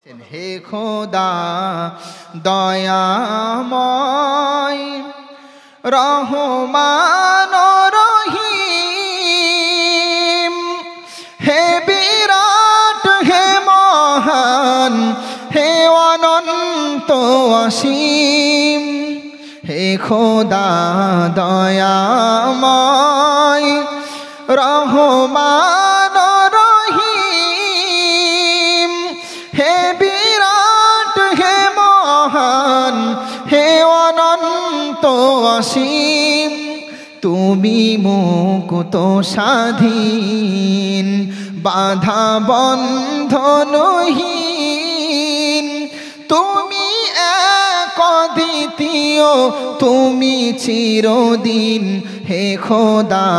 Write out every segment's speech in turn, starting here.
হে খোদা দয়াময় রহমান রহিম, হে বিরাট হে মহান হে অনন্ত অসীম, হে খোদা দয়াময় রহমান রহিম, হে বিরাট হে মহান হে অনন্ত অসীম, তুমি মুক্ত স্বাধীন বাধা বন্ধনহীন, তুমি এক অদ্বিতীয় তুমি চিরদিন, হে খোদা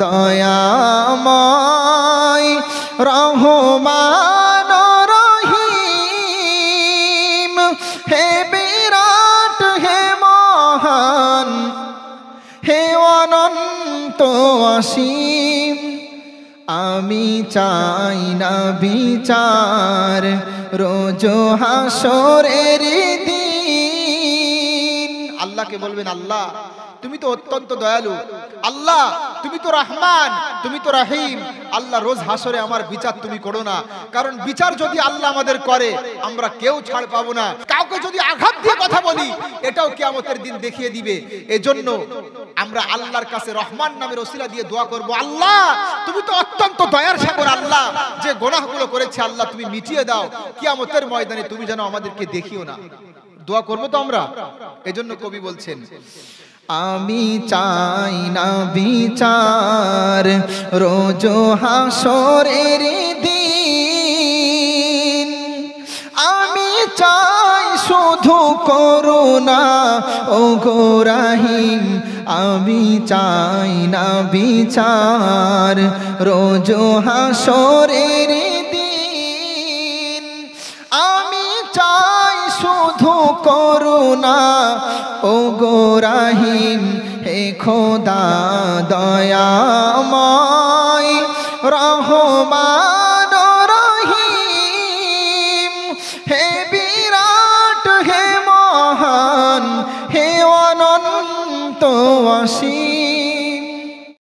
দয়াময় রহমান রহিম, হে বিরাট হে মহান হে অনন্ত অসীম। আমি চাই না বিচার রোজ হাসরের দিন। আল্লাহকে বলবেন, আল্লাহ তুমি তো অত্যন্ত দয়ালু, আল্লাহ তুমি তো রহমান, তুমি তো রহিম, আল্লাহ রোজ হাসরে আমার বিচার তুমি করো না, কারণ বিচার যদি আল্লাহ আমাদের করে আমরা কেউ ছাড় পাবো না। কাউকে যদি আঘাত দিয়ে কথা বলি এটাও কিয়ামতের দিন দেখিয়ে দিবে। এজন্য আমরা আল্লাহর কাছে রহমান নামের ওসিলা দিয়ে দোয়া করব, আল্লাহ তুমি তো অত্যন্ত দয়ার সাগর, আল্লাহ যে গুনাহগুলো করেছে আল্লাহ তুমি মিটিয়ে দাও, কিয়ামতের ময়দানে তুমি যেন আমাদেরকে দেখিও না। দোয়া করবো তো আমরা। এজন্য কবি বলছেন, আমি চাই না বিচার রোজ হাসরের দিন, আমি চাই শুধু করুণা ও গো রহিম, আমি চাই না বিচার রোজ হাসরের দিন, আমি চাই শুধু করুণা ও গো রহিম, হে খোদা দয়াময়